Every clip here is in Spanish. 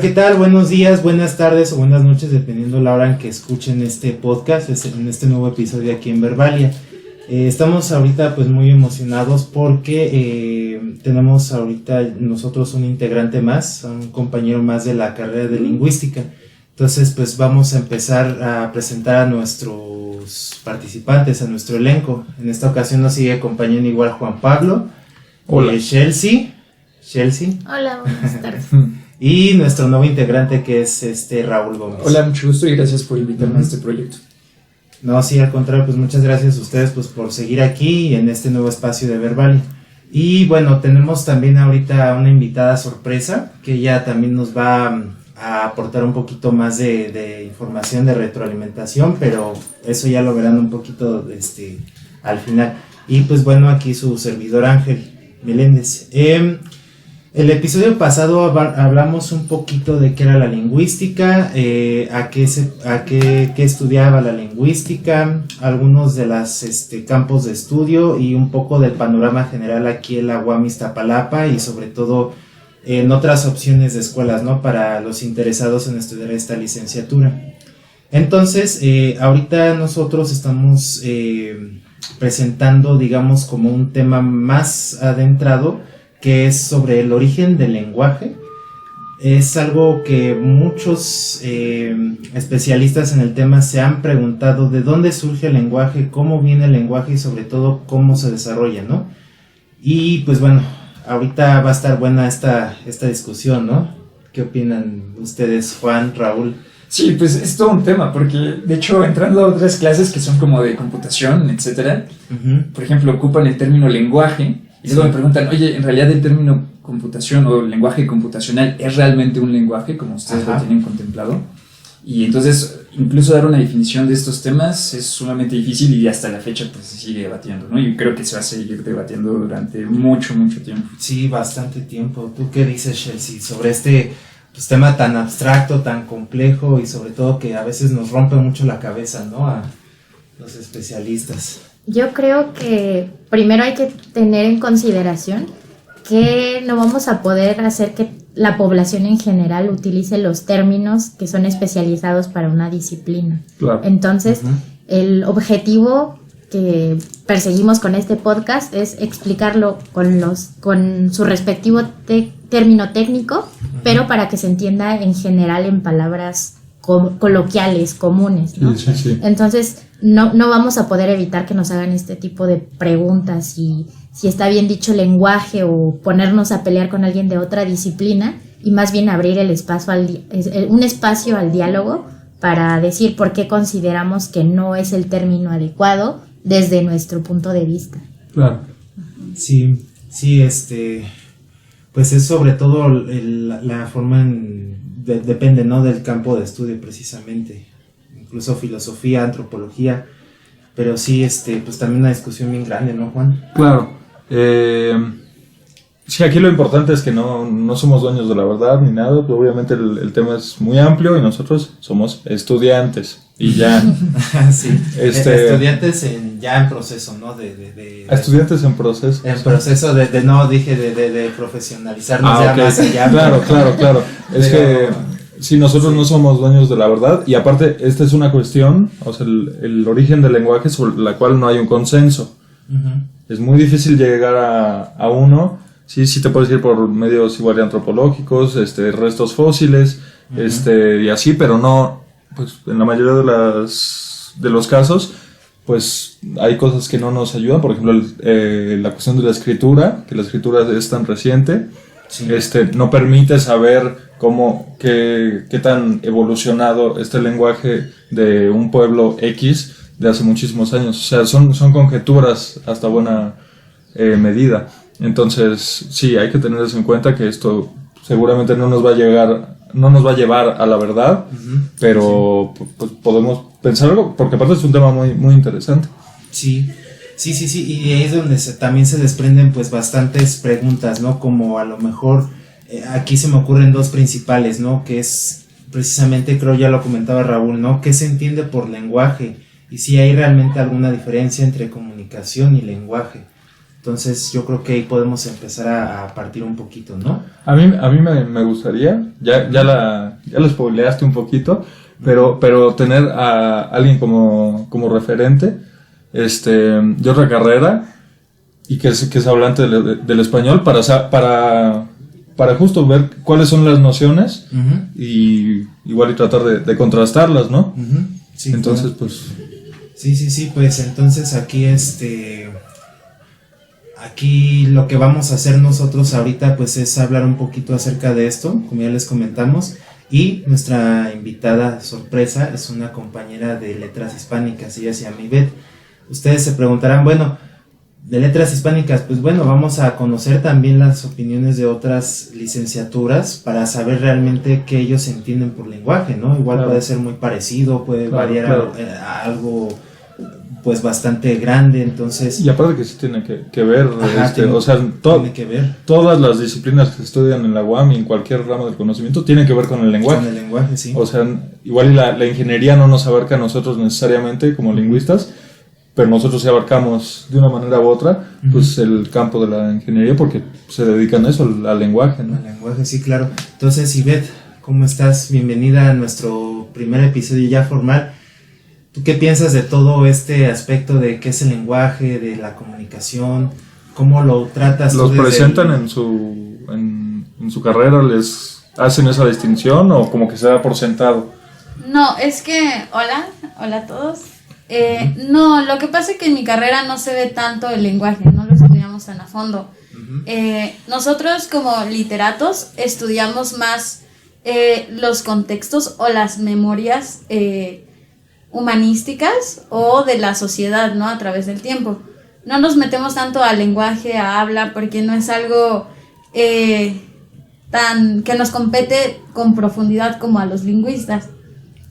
Hola, ¿qué tal? Buenos días, buenas tardes o buenas noches, dependiendo la hora en que escuchen este podcast, en este nuevo episodio aquí en Verbalia. Estamos ahorita pues muy emocionados porque tenemos ahorita nosotros un integrante más, un compañero más de la carrera de lingüística. Entonces pues vamos a empezar a presentar a nuestros participantes, a nuestro elenco. En esta ocasión nos sigue acompañando igual Juan Pablo, Chelsea. Hola, buenas tardes. Y nuestro nuevo integrante que es Raúl Gómez. Hola, mucho gusto y gracias por invitarme a este proyecto. No, sí, al contrario, pues muchas gracias a ustedes pues por seguir aquí en este nuevo espacio de Verbalia. Y bueno, tenemos también ahorita una invitada sorpresa que ella también nos va a aportar un poquito más de información, de retroalimentación, pero eso ya lo verán un poquito al final. Y pues bueno, aquí su servidor Ángel Meléndez. El episodio pasado hablamos un poquito de qué era la lingüística, qué estudiaba la lingüística, algunos de los campos de estudio y un poco del panorama general aquí en la UAM Iztapalapa y sobre todo en otras opciones de escuelas, ¿no? Para los interesados en estudiar esta licenciatura. Entonces, ahorita nosotros estamos presentando, digamos, como un tema más adentrado, que es sobre el origen del lenguaje. Es algo que muchos especialistas en el tema se han preguntado: ¿de dónde surge el lenguaje? ¿Cómo viene el lenguaje? Y sobre todo, ¿cómo se desarrolla, ¿no? Y pues bueno, ahorita va a estar buena esta discusión, ¿no? ¿Qué opinan ustedes, Juan, Raúl? Sí, pues es todo un tema, porque de hecho entrando a otras clases que son como de computación, etcétera, por ejemplo, ocupan el término lenguaje. Y luego me preguntan, oye, ¿en realidad el término computación o lenguaje computacional es realmente un lenguaje como ustedes lo tienen contemplado? Y entonces, incluso dar una definición de estos temas es sumamente difícil y hasta la fecha pues se sigue debatiendo, ¿no? Y creo que se va a seguir debatiendo durante mucho tiempo. Sí, bastante tiempo. ¿Tú qué dices, Chelsea, sobre este tema tan abstracto, tan complejo y sobre todo que a veces nos rompe mucho la cabeza, ¿no? A los especialistas. Yo creo que primero hay que tener en consideración que no vamos a poder hacer que la población en general utilice los términos que son especializados para una disciplina. Claro. Entonces, el objetivo que perseguimos con este podcast es explicarlo con su respectivo término técnico, pero para que se entienda en general en palabras coloquiales, comunes, ¿no? Sí. Entonces, no vamos a poder evitar que nos hagan este tipo de preguntas y si está bien dicho lenguaje o ponernos a pelear con alguien de otra disciplina y más bien abrir un espacio al diálogo para decir por qué consideramos que no es el término adecuado desde nuestro punto de vista. Claro. Sí, pues es sobre todo la forma depende, ¿no? Del campo de estudio precisamente, incluso filosofía, antropología, pero sí, pues también una discusión bien grande, ¿no, Juan? Claro, sí, aquí lo importante es que no somos dueños de la verdad ni nada, pero obviamente el tema es muy amplio y nosotros somos estudiantes y ya. Sí, estudiantes ya en proceso, ¿no? Estudiantes en proceso. En proceso de profesionalizarnos más allá. Claro. Es que si nosotros no somos dueños de la verdad, y aparte esta es una cuestión, o sea, el origen del lenguaje sobre la cual no hay un consenso. Es muy difícil llegar a uno. Sí te puedes ir por medios igual antropológicos, restos fósiles, y así, pero no, pues en la mayoría de los casos, pues hay cosas que no nos ayudan. Por ejemplo, la cuestión de la escritura, que la escritura es tan reciente, no permite saber qué tan evolucionado el lenguaje de un pueblo X de hace muchísimos años. O sea, son conjeturas hasta buena medida. Entonces, sí, hay que tener eso en cuenta, que esto seguramente no nos va a llevar a la verdad, pero pues podemos pensarlo, porque aparte es un tema muy, muy interesante. Sí, y ahí es donde también se desprenden pues bastantes preguntas, ¿no? Como a lo mejor aquí se me ocurren dos principales, ¿no? Que es precisamente, creo ya lo comentaba Raúl, ¿no? ¿Qué se entiende por lenguaje? Y si hay realmente alguna diferencia entre comunicación y lenguaje. Entonces yo creo que ahí podemos empezar a partir un poquito, ¿no? A mí me gustaría, ya lo spoileaste un poquito, pero tener a alguien como referente, de otra carrera, y que es hablante del español, para justo ver cuáles son las nociones, y igual y tratar de contrastarlas, ¿no? Sí, entonces, claro. pues... Sí, pues entonces aquí lo que vamos a hacer nosotros ahorita pues es hablar un poquito acerca de esto, como ya les comentamos, y nuestra invitada sorpresa es una compañera de letras hispánicas, ella se llama Ivette. Ustedes se preguntarán, bueno, de letras hispánicas, pues bueno, vamos a conocer también las opiniones de otras licenciaturas para saber realmente qué ellos entienden por lenguaje, ¿no? Igual claro. Puede ser muy parecido, puede variar claro. A algo pues bastante grande, entonces... Y aparte que sí tiene que ver, tiene, tiene que ver. Todas las disciplinas que se estudian en la UAM y en cualquier ramo del conocimiento tienen que ver con el lenguaje. Con el lenguaje, sí. O sea, igual la ingeniería no nos abarca a nosotros necesariamente como lingüistas, pero nosotros sí abarcamos de una manera u otra pues el campo de la ingeniería porque se dedican a eso, al lenguaje, ¿no? Al lenguaje, sí, claro. Entonces, Ivette, ¿cómo estás? Bienvenida a nuestro primer episodio ya formal. ¿Tú qué piensas de todo este aspecto de qué es el lenguaje, de la comunicación? ¿Cómo lo tratas? ¿Los presentan en su carrera? ¿Les hacen esa distinción o como que se da por sentado? No, es que... Hola a todos. No, lo que pasa es que en mi carrera no se ve tanto el lenguaje, no lo estudiamos tan a fondo. Nosotros como literatos estudiamos más los contextos o las memorias humanísticas o de la sociedad, ¿no? A través del tiempo. No nos metemos tanto al lenguaje, a habla, porque no es algo tan que nos compete con profundidad como a los lingüistas.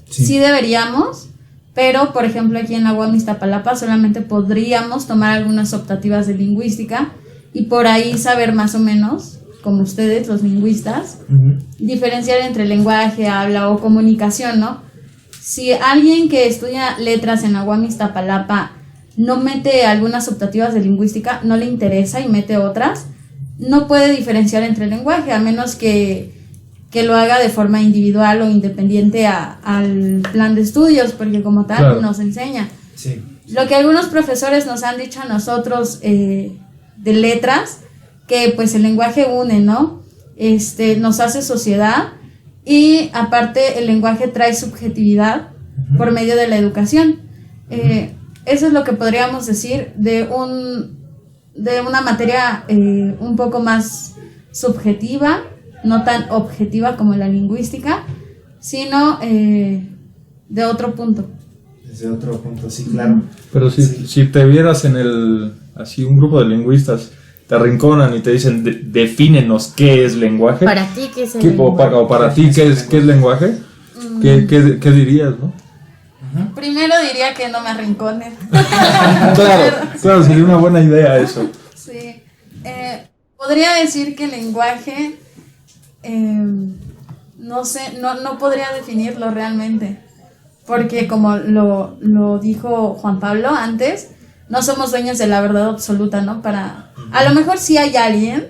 Sí deberíamos, pero por ejemplo aquí en la UAM Iztapalapa solamente podríamos tomar algunas optativas de lingüística y por ahí saber más o menos, como ustedes los lingüistas, diferenciar entre lenguaje, habla o comunicación, ¿no? Si alguien que estudia letras en la UAM Iztapalapa no mete algunas optativas de lingüística, no le interesa y mete otras, no puede diferenciar entre el lenguaje, a menos que lo haga de forma individual o independiente al plan de estudios, porque como tal claro. Nos enseña. Sí. Lo que algunos profesores nos han dicho a nosotros de letras, que pues el lenguaje une, ¿no? Nos hace sociedad y aparte el lenguaje trae subjetividad por medio de la educación. Eso es lo que podríamos decir de una materia un poco más subjetiva, no tan objetiva como la lingüística, sino de otro punto. Desde otro punto, sí, claro. Pero si te vieras en así un grupo de lingüistas, te arrinconan y te dicen, defínenos qué es lenguaje. Para ti, ¿qué es el lenguaje? O para ti, ¿qué es lenguaje? ¿Qué dirías, no? Primero diría que no me arrinconen. Claro, sería una buena idea eso. Sí. Podría decir que el lenguaje, no sé, no podría definirlo realmente. Porque como lo dijo Juan Pablo antes, no somos dueños de la verdad absoluta, ¿no? A lo mejor sí hay alguien,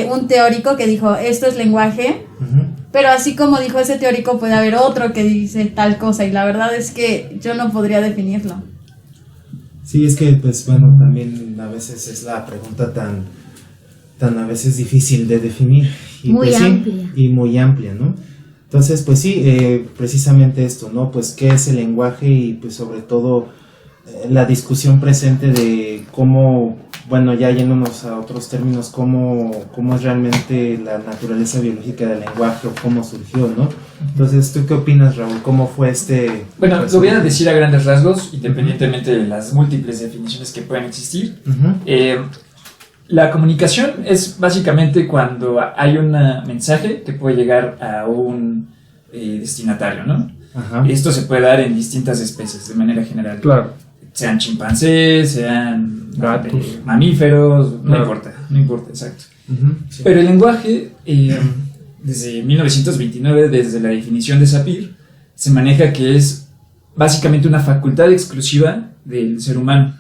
un teórico que dijo, esto es lenguaje, pero así como dijo ese teórico, puede haber otro que dice tal cosa, y la verdad es que yo no podría definirlo. Sí, es que, pues bueno, también a veces es la pregunta tan a veces difícil de definir. Y muy pues, amplia. Sí, y muy amplia, ¿no? Entonces, pues sí, precisamente esto, ¿no? Pues qué es el lenguaje y pues sobre todo la discusión presente de cómo, bueno, ya yéndonos a otros términos, cómo es realmente la naturaleza biológica del lenguaje o cómo surgió, ¿no? Entonces, ¿tú qué opinas, Raúl? ¿Cómo fue Bueno, lo voy a decir a grandes rasgos, independientemente de las múltiples definiciones que puedan existir. La comunicación es básicamente cuando hay un mensaje que puede llegar a un destinatario, ¿no? Ajá. Esto se puede dar en distintas especies, de manera general. Claro. Sean chimpancés, sean gatos, mamíferos, claro. no importa, exacto. Sí. Pero el lenguaje, desde 1929, desde la definición de Sapir, se maneja que es básicamente una facultad exclusiva del ser humano.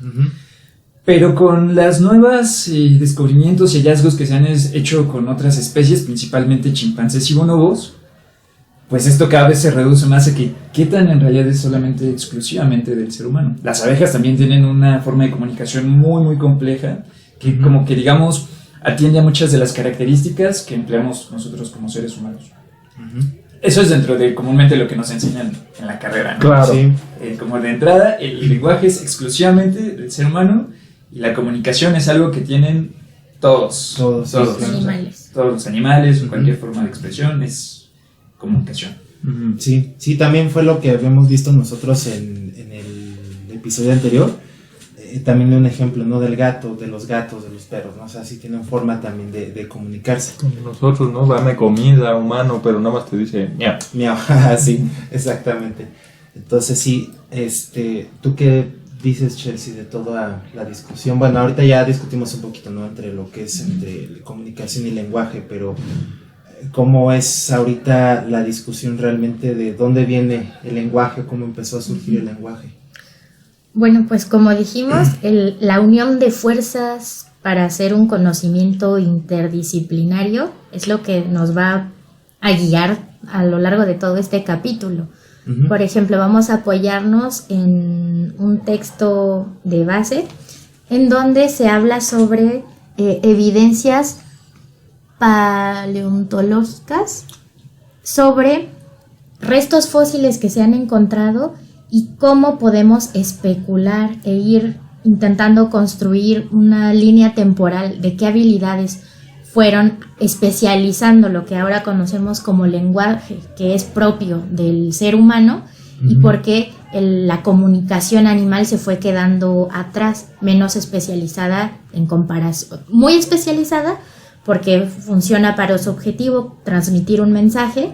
Pero con las nuevas descubrimientos y hallazgos que se han hecho con otras especies, principalmente chimpancés y bonobos, pues esto cada vez se reduce más a que qué tan en realidad es solamente exclusivamente del ser humano. Las abejas también tienen una forma de comunicación muy muy compleja que como que digamos atiende a muchas de las características que empleamos nosotros como seres humanos. Eso es dentro de comúnmente lo que nos enseñan en la carrera, ¿no? Claro. Sí. Como de entrada, el lenguaje es exclusivamente del ser humano y la comunicación es algo que tienen todos Todos. Animales. todos los animales, cualquier forma de expresión es comunicación. Sí, también fue lo que habíamos visto nosotros en el episodio anterior. También de un ejemplo, ¿no? Del gato, de los gatos, de los perros, ¿no? O sea, sí tienen forma también de comunicarse. Como nosotros, ¿no? Dame comida, humano, pero nada más te dice miau. Miau, sí, exactamente. Entonces sí, ¿tú qué dices, Chelsea, de toda la discusión? Bueno, ahorita ya discutimos un poquito, ¿no? Entre lo que es entre comunicación y lenguaje, pero ¿cómo es ahorita la discusión realmente de dónde viene el lenguaje, cómo empezó a surgir el lenguaje? Bueno, pues como dijimos, la unión de fuerzas para hacer un conocimiento interdisciplinario es lo que nos va a guiar a lo largo de todo este capítulo. Por ejemplo, vamos a apoyarnos en un texto de base en donde se habla sobre evidencias paleontológicas sobre restos fósiles que se han encontrado y cómo podemos especular e ir intentando construir una línea temporal de qué habilidades fueron especializando lo que ahora conocemos como lenguaje, que es propio del ser humano, y por qué la comunicación animal se fue quedando atrás, menos especializada en comparación, muy especializada porque funciona para su objetivo, transmitir un mensaje.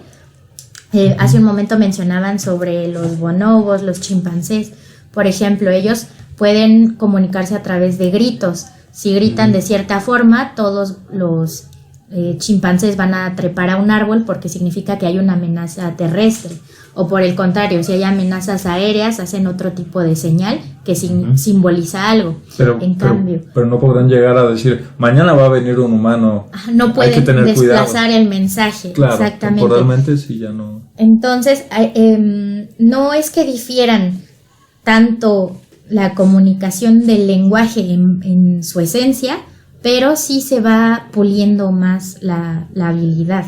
Hace un momento mencionaban sobre los bonobos, los chimpancés. Por ejemplo, ellos pueden comunicarse a través de gritos. Si gritan de cierta forma, todos los chimpancés van a trepar a un árbol porque significa que hay una amenaza terrestre. O por el contrario, si hay amenazas aéreas, hacen otro tipo de señal que simboliza algo. Pero no podrán llegar a decir, mañana va a venir un humano. No pueden hay que tener desplazar cuidado. el mensaje. Claro, exactamente. temporalmente sí ya no. Entonces, no es que difieran tanto la comunicación del lenguaje en su esencia, pero sí se va puliendo más la habilidad,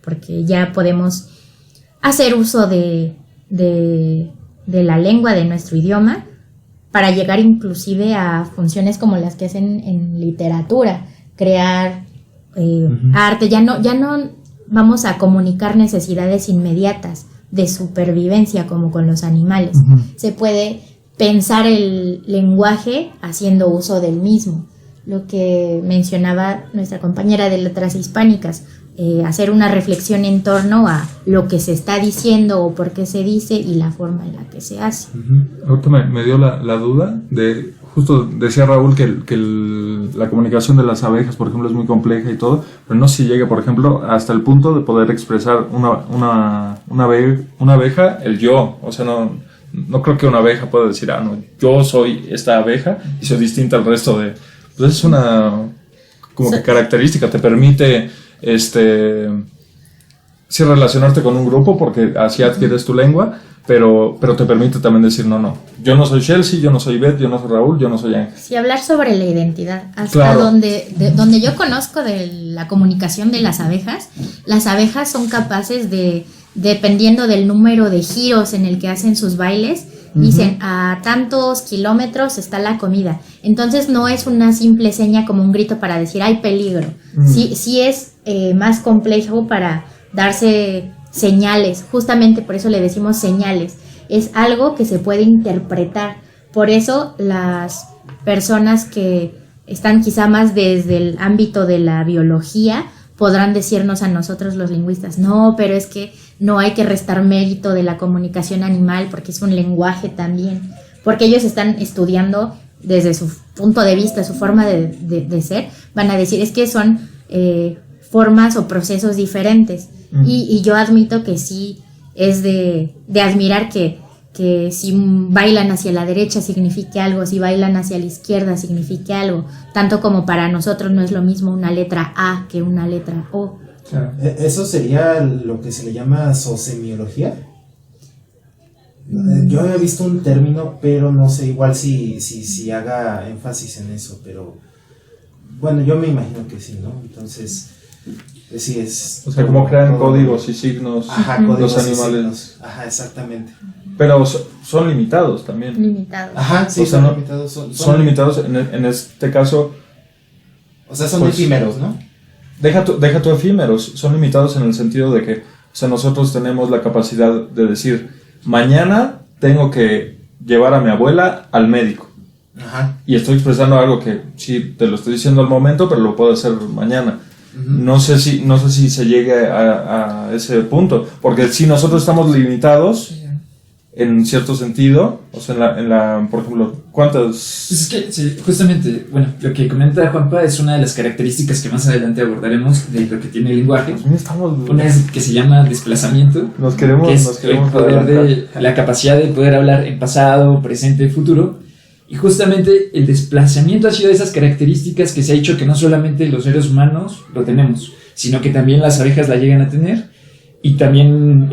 porque ya podemos hacer uso de la lengua, de nuestro idioma, para llegar inclusive a funciones como las que hacen en literatura, crear arte. Ya no vamos a comunicar necesidades inmediatas de supervivencia como con los animales. Se puede pensar el lenguaje haciendo uso del mismo. Lo que mencionaba nuestra compañera de letras hispánicas, hacer una reflexión en torno a lo que se está diciendo o por qué se dice y la forma en la que se hace. Ahorita me dio la duda de, justo decía Raúl que la comunicación de las abejas, por ejemplo, es muy compleja y todo, pero no sé si llega, por ejemplo, hasta el punto de poder expresar una abeja, el yo. O sea, no creo que una abeja pueda decir, no, yo soy esta abeja y soy distinta al resto de... Pues es una como que característica, te permite sí relacionarte con un grupo porque así adquieres tu lengua, pero te permite también decir no, yo no soy Chelsea, yo no soy Beth, yo no soy Raúl, yo no soy Ángel. Sí, hablar sobre la identidad, hasta claro. donde yo conozco de la comunicación de las abejas son capaces de, dependiendo del número de giros en el que hacen sus bailes, dicen a tantos kilómetros está la comida. Entonces no es una simple seña como un grito para decir hay peligro. Sí es más complejo para darse señales. Justamente por eso le decimos señales. Es algo que se puede interpretar. Por eso las personas que están quizá más desde el ámbito de la biología podrán decirnos a nosotros los lingüistas, no, pero es que no hay que restar mérito de la comunicación animal porque es un lenguaje también, porque ellos están estudiando desde su punto de vista, su forma de ser, van a decir, es que son formas o procesos diferentes, y yo admito que sí es de admirar que que si bailan hacia la derecha signifique algo, si bailan hacia la izquierda signifique algo, tanto como para nosotros no es lo mismo una letra A que una letra O. Claro. ¿Eso sería lo que se le llama sociemiología? Yo había visto un término, pero no sé igual si haga énfasis en eso, pero bueno, yo me imagino que sí, ¿no? Entonces, sí es... O sea, como crean códigos y signos. Ajá, códigos los y animales. signos. Ajá, exactamente. Pero son limitados también. Limitados. Ajá, sí, O sea, son no- limitados. Son limitados en este caso. O sea, son pues, efímeros, ¿no? Deja tu efímeros, son limitados en el sentido de que, o sea, nosotros tenemos la capacidad de decir, mañana tengo que llevar a mi abuela al médico. Ajá. Y estoy expresando algo que sí te lo estoy diciendo al momento, pero lo puedo hacer mañana. No sé si se llegue a ese punto, porque si nosotros estamos limitados en cierto sentido, o sea, por ejemplo, ¿cuántas? Pues es que, sí, justamente, bueno, lo que comenta Juanpa es una de las características que más adelante abordaremos de lo que tiene el lenguaje. Una es que se llama desplazamiento, Nos queremos, que es nos queremos el poder adelantar. la capacidad de poder hablar en pasado, presente y futuro. Y justamente el desplazamiento ha sido de esas características que se ha dicho que no solamente los seres humanos lo tenemos, sino que también las abejas la llegan a tener. Y también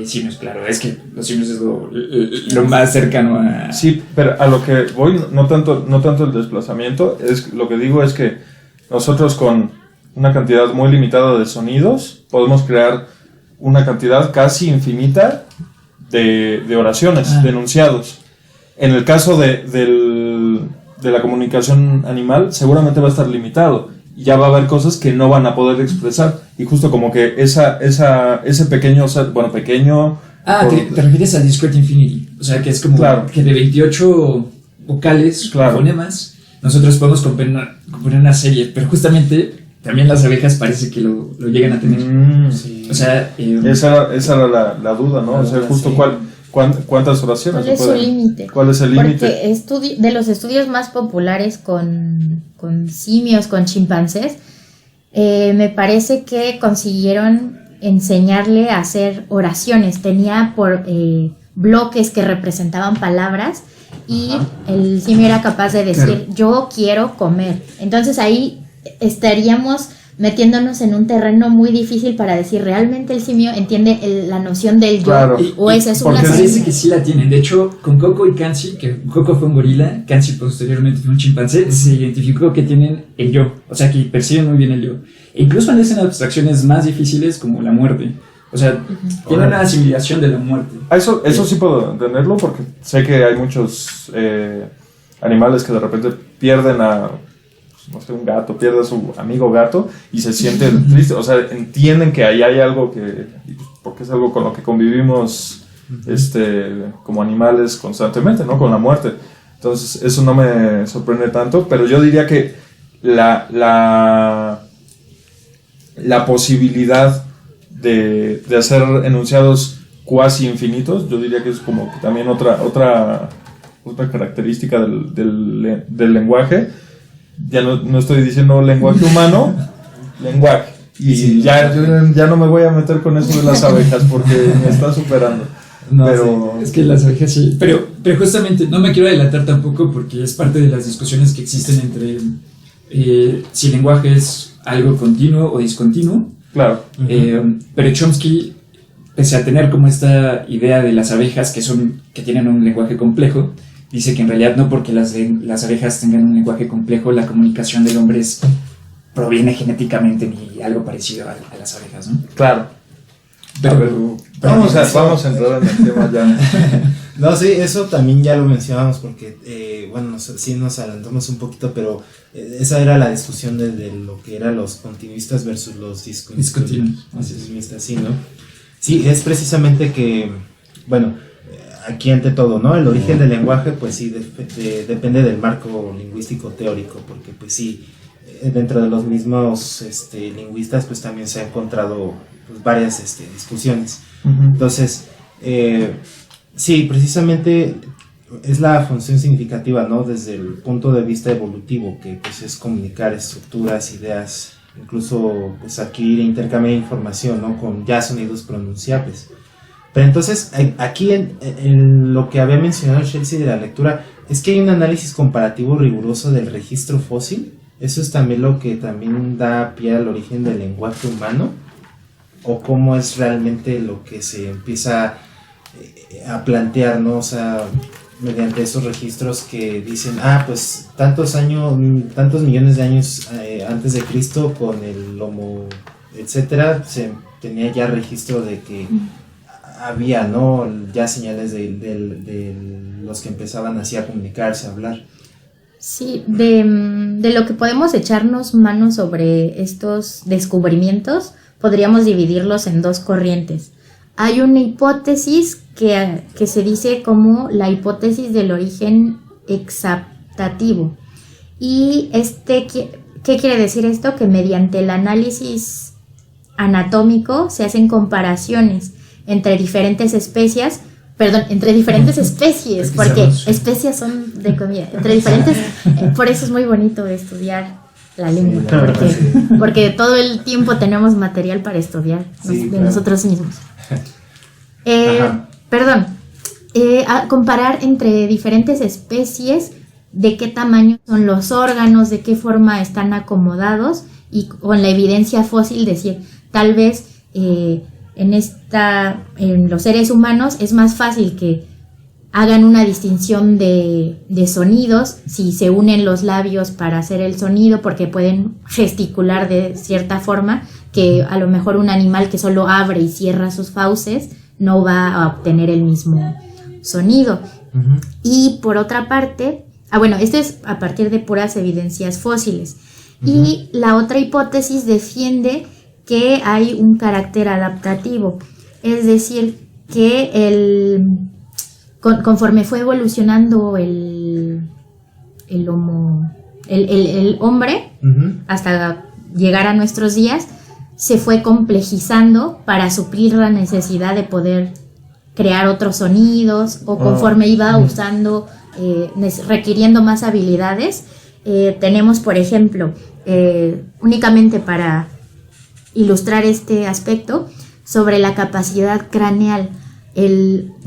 simios, claro, es que los simios es lo más cercano a... Sí, pero a lo que voy, no tanto el desplazamiento, es lo que digo es que nosotros con una cantidad muy limitada de sonidos podemos crear una cantidad casi infinita de oraciones, de enunciados. En el caso de la comunicación animal, seguramente va a estar limitado. Y ya va a haber cosas que no van a poder expresar. Y justo como que ese pequeño, bueno, pequeño... te refieres a Discrete Infinity. O sea, que es como Claro. que de 28 vocales, Claro. fonemas, nosotros podemos componer una serie. Pero justamente también las abejas parece que lo llegan a tener. Sí. O sea... esa era la duda, ¿no? La O sea, duda, justo sí. cuántas oraciones ¿Cuál es se su pueden- límite? ¿Cuál es el límite? Porque de los estudios más populares con simios, con chimpancés, me parece que consiguieron enseñarle a hacer oraciones. Tenía por bloques que representaban palabras y el simio era capaz de decir, yo quiero comer. Entonces ahí estaríamos metiéndonos en un terreno muy difícil para decir, ¿realmente el simio entiende la noción del yo? Claro. ¿O esa es una porque Parece señal? que sí la tienen. De hecho, con Coco y Kansi, que Coco fue un gorila, Kansi posteriormente fue un chimpancé, se identificó que tienen el yo. O sea, que perciben muy bien el yo. E incluso hacen abstracciones más difíciles como la muerte. O sea, tienen una asimilación de la muerte. Eso sí puedo entenderlo porque sé que hay muchos animales que de repente pierden a, pues, no sé, un gato, pierde a su amigo gato y se sienten tristes. O sea, entienden que ahí hay algo porque es algo con lo que convivimos como animales constantemente, ¿no? Con la muerte. Entonces, eso no me sorprende tanto, pero yo diría que la posibilidad de hacer enunciados cuasi infinitos, yo diría que es como que también otra característica del lenguaje. Ya no estoy diciendo lenguaje humano, lenguaje. Y Sí, ya no me voy a meter con eso de las abejas porque me está superando. No, Pero sí, es que las abejas sí. Pero justamente no me quiero adelantar tampoco porque es parte de las discusiones que existen entre si el lenguaje es algo continuo o discontinuo. claro, Pero Chomsky, pese a tener como esta idea de las abejas que tienen un lenguaje complejo, dice que en realidad no porque las abejas tengan un lenguaje complejo, la comunicación del hombre proviene genéticamente ni algo parecido a las abejas, ¿no? claro. Pero Vamos a entrar en el tema ya. No, sí, eso también ya lo mencionamos porque, bueno, sí nos adelantamos un poquito, pero esa era la discusión de lo que eran los continuistas versus los discontinuos. Discontinuistas, sí, ¿no? Sí, es precisamente que, bueno, aquí ante todo, ¿no? El origen del lenguaje, pues sí, depende del marco lingüístico teórico, porque pues sí, dentro de los mismos lingüistas, pues también se han encontrado pues, varias discusiones. Entonces, sí, precisamente es la función significativa, ¿no? Desde el punto de vista evolutivo, que pues es comunicar estructuras, ideas, incluso pues adquirir e intercambiar información, ¿no? Con ya sonidos pronunciables. Pero entonces, aquí en lo que había mencionado Chelsea de la lectura, es que hay un análisis comparativo riguroso del registro fósil. Eso es también lo que también da pie al origen del lenguaje humano, o cómo es realmente lo que se empieza a plantear, ¿no? O sea, mediante esos registros que dicen, pues tantos millones de años antes de Cristo, con el Homo, etcétera, se tenía ya registro de que había, ¿no? Ya señales de los que empezaban así a comunicarse, a hablar. Sí, de lo que podemos echarnos mano sobre estos descubrimientos, podríamos dividirlos en dos corrientes. Hay una hipótesis que se dice como la hipótesis del origen exaptativo. Y ¿qué quiere decir esto? Que mediante el análisis anatómico se hacen comparaciones entre diferentes especies, porque especies son de comida, entre diferentes, por eso es muy bonito estudiar la lengua, porque todo el tiempo tenemos material para estudiar de nosotros mismos. A comparar entre diferentes especies, de qué tamaño son los órganos, de qué forma están acomodados, y con la evidencia fósil decir, tal vez en los seres humanos es más fácil que hagan una distinción de sonidos si se unen los labios para hacer el sonido, porque pueden gesticular de cierta forma, que a lo mejor un animal que solo abre y cierra sus fauces no va a obtener el mismo sonido. Uh-huh. Y por otra parte, esto es a partir de puras evidencias fósiles. Uh-huh. Y la otra hipótesis defiende que hay un carácter adaptativo, es decir, que conforme fue evolucionando el hombre, uh-huh, hasta llegar a nuestros días, se fue complejizando para suplir la necesidad de poder crear otros sonidos, o conforme iba usando, requiriendo más habilidades. Tenemos, por ejemplo, únicamente para ilustrar este aspecto, sobre la capacidad craneal.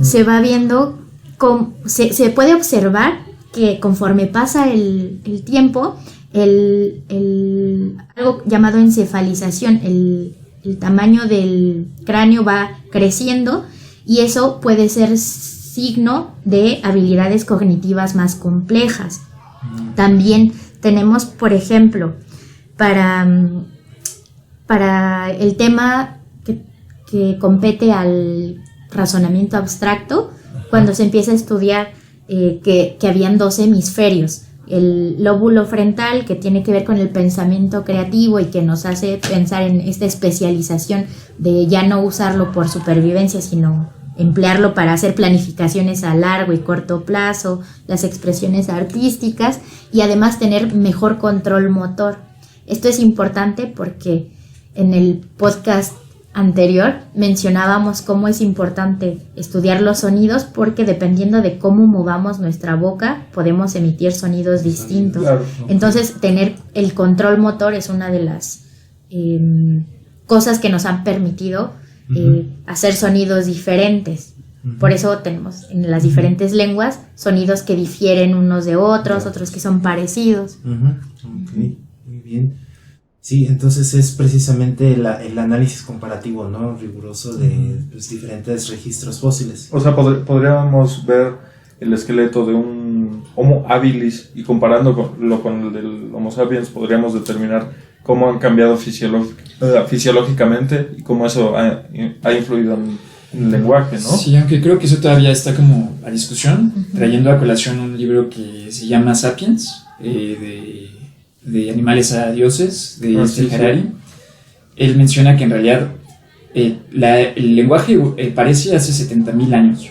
Se va viendo, se puede observar que conforme pasa el tiempo, algo llamado encefalización, el tamaño del cráneo va creciendo, y eso puede ser signo de habilidades cognitivas más complejas. También tenemos, por ejemplo, para el tema que compete al razonamiento abstracto, cuando se empieza a estudiar que habían dos hemisferios, el lóbulo frontal, que tiene que ver con el pensamiento creativo y que nos hace pensar en esta especialización de ya no usarlo por supervivencia, sino emplearlo para hacer planificaciones a largo y corto plazo, las expresiones artísticas, y además tener mejor control motor. Esto es importante porque en el podcast anterior mencionábamos cómo es importante estudiar los sonidos, porque dependiendo de cómo movamos nuestra boca podemos emitir sonidos distintos. Claro. Entonces, tener el control motor es una de las cosas que nos han permitido hacer sonidos diferentes. Por eso tenemos en las diferentes lenguas sonidos que difieren unos de otros, otros que son parecidos. Okay, muy bien. Sí, entonces es precisamente el análisis comparativo, ¿no? Riguroso de los diferentes registros fósiles. O sea, podríamos ver el esqueleto de un Homo habilis y comparándolo con el del Homo sapiens, podríamos determinar cómo han cambiado fisiológicamente y cómo eso ha influido en el lenguaje, ¿no? Sí, aunque creo que eso todavía está como a discusión, trayendo a colación un libro que se llama Sapiens, de animales a dioses, de Harari. Sí. Él menciona que en realidad el lenguaje parece hace 70,000 años,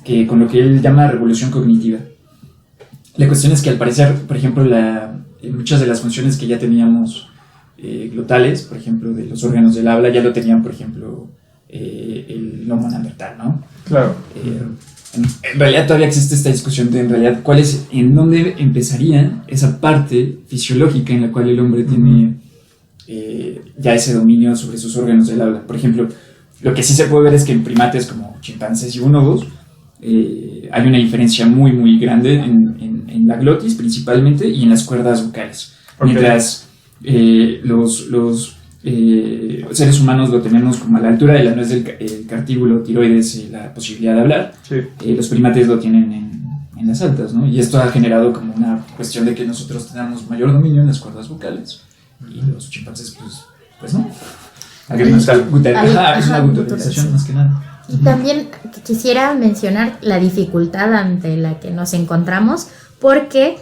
que con lo que él llama revolución cognitiva. La cuestión es que al parecer, por ejemplo, muchas de las funciones que ya teníamos glotales, por ejemplo, de los órganos del habla, ya lo tenían, por ejemplo, el Homo neandertal, ¿no? Claro. En realidad todavía existe esta discusión de en realidad en dónde empezaría esa parte fisiológica en la cual el hombre tiene ya ese dominio sobre sus órganos del habla. Por ejemplo, Lo que sí se puede ver es que en primates como chimpancés y bonobos hay una diferencia muy, muy grande en la glotis principalmente y en las cuerdas vocales. Okay. Mientras los seres humanos lo tenemos como a la altura de la nuez del cartílago tiroides, la posibilidad de hablar, sí. Los primates lo tienen en las altas, ¿no? Y esto ha generado como una cuestión de que nosotros tenemos mayor dominio en las cuerdas vocales y los chimpancés pues no. Es una guturalización más que nada. Y también quisiera mencionar la dificultad ante la que nos encontramos, porque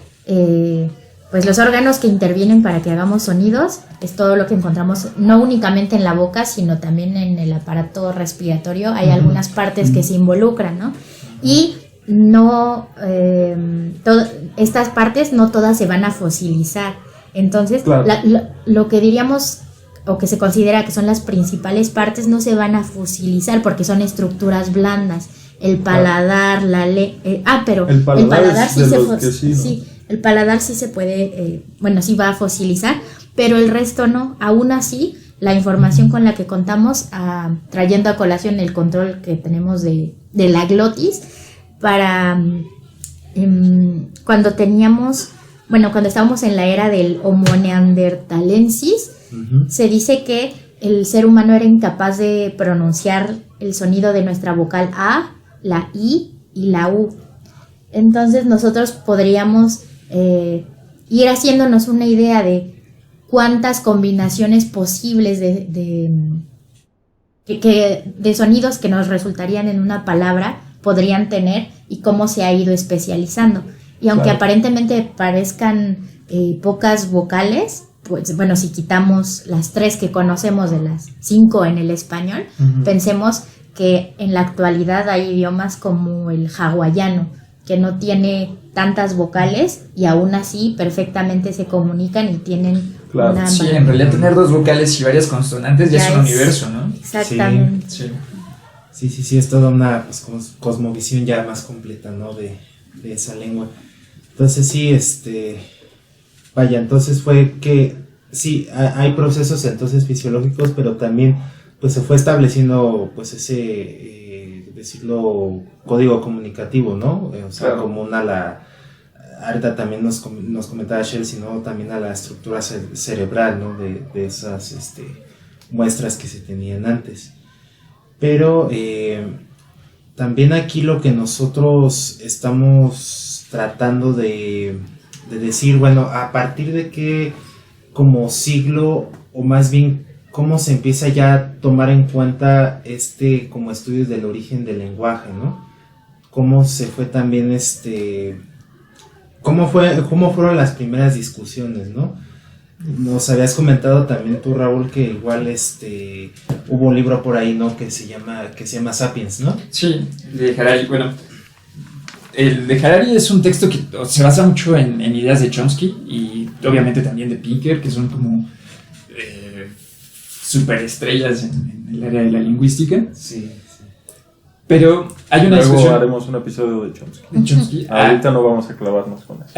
pues los órganos que intervienen para que hagamos sonidos es todo lo que encontramos, no únicamente en la boca, sino también en el aparato respiratorio. Hay algunas partes que se involucran, ¿no? Y no estas partes no todas se van a fosilizar. Entonces, claro, lo que diríamos o que se considera que son las principales partes no se van a fosilizar porque son estructuras blandas. El paladar, pero el paladar sí sí, el paladar sí se puede, sí va a fosilizar, pero el resto no. Aún así, la información con la que contamos, trayendo a colación el control que tenemos de la glotis, para cuando estábamos en la era del Homo neanderthalensis, se dice que el ser humano era incapaz de pronunciar el sonido de nuestra vocal A, la I y la U. Entonces nosotros podríamos ir haciéndonos una idea de cuántas combinaciones posibles de sonidos que nos resultarían en una palabra podrían tener y cómo se ha ido especializando. Y aunque claro, aparentemente parezcan pocas vocales, pues bueno, si quitamos las 3 que conocemos de las 5 en el español, pensemos que en la actualidad hay idiomas como el hawaiano, que no tiene tantas vocales y aún así perfectamente se comunican y tienen una... Sí, en realidad tener 2 vocales y varias consonantes ya es un universo, ¿no? Exactamente. Sí, es toda una cosmovisión ya más completa, ¿no? De esa lengua. Entonces sí, entonces fue que sí, hay procesos entonces fisiológicos, pero también pues se fue estableciendo pues ese, decirlo, código comunicativo, ¿no? O sea, claro, común a la... Ahorita también nos comentaba Shell, sino también a la estructura cerebral, ¿no? De esas muestras que se tenían antes. Pero también aquí lo que nosotros estamos tratando de decir, bueno, a partir de qué como siglo, o más bien cómo se empieza ya a tomar en cuenta como estudios del origen del lenguaje, ¿no? Cómo se fue también cómo fueron las primeras discusiones, ¿no? Nos habías comentado también tú, Raúl, que igual hubo un libro por ahí, ¿no? que se llama Sapiens, ¿no? Sí, de Harari. Bueno, el de Harari es un texto que se basa mucho en ideas de Chomsky y obviamente también de Pinker, que son como superestrellas en el área de la lingüística. Sí. Pero hay una Luego discusión. haremos un episodio de Chomsky. Ahorita no vamos a clavarnos con eso.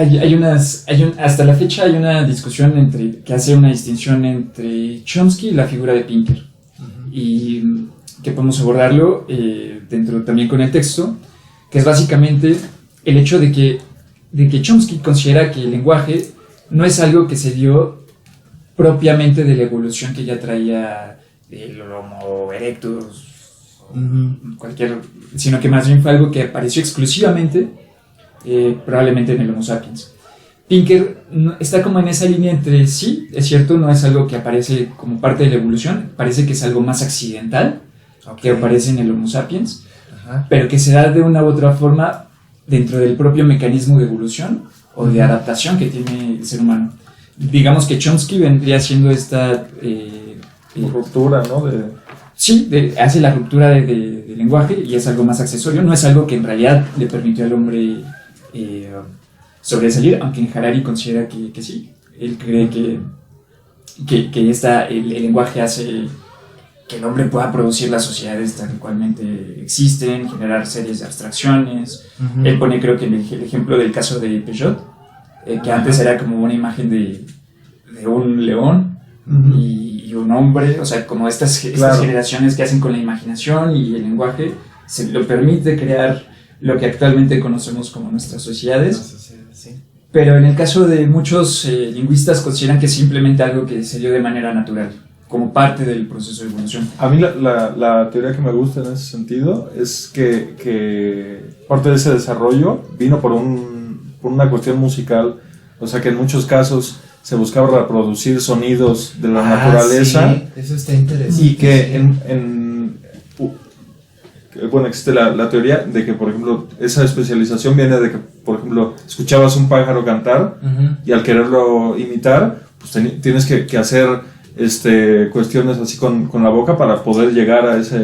Hasta la fecha hay una discusión que hace una distinción entre Chomsky y la figura de Pinker. Y que podemos abordarlo dentro también con el texto, que es básicamente el hecho de que Chomsky considera que el lenguaje no es algo que se dio propiamente de la evolución que ya traía el Homo erectus, sino que más bien fue algo que apareció exclusivamente probablemente en el Homo sapiens. Pinker está como en esa línea entre sí, es cierto, no es algo que aparece como parte de la evolución, parece que es algo más accidental, que aparece en el Homo sapiens, pero que se da de una u otra forma dentro del propio mecanismo de evolución o de adaptación que tiene el ser humano. Digamos que Chomsky vendría siendo esta ruptura, ¿no? Sí, hace la ruptura de lenguaje y es algo más accesorio, no es algo que en realidad le permitió al hombre sobresalir, aunque en Harari considera que sí. Él cree que el lenguaje hace que el hombre pueda producir las sociedades tal cualmente existen, generar series de abstracciones. Él pone, creo que el ejemplo del caso de Peugeot, que antes era como una imagen de un león y y un hombre, o sea, como estas generaciones que hacen con la imaginación y el lenguaje, se lo permite crear lo que actualmente conocemos como nuestras sociedades. Pero en el caso de muchos lingüistas consideran que es simplemente algo que se dio de manera natural, como parte del proceso de evolución. A mí la teoría que me gusta en ese sentido es que parte de ese desarrollo vino por una cuestión musical, o sea que en muchos casos se buscaba reproducir sonidos de la naturaleza. Sí, eso está interesante. Y que bueno, existe la teoría de que, por ejemplo, esa especialización viene de que, por ejemplo, escuchabas un pájaro cantar y al quererlo imitar, pues tienes que hacer cuestiones así con la boca para poder llegar a ese...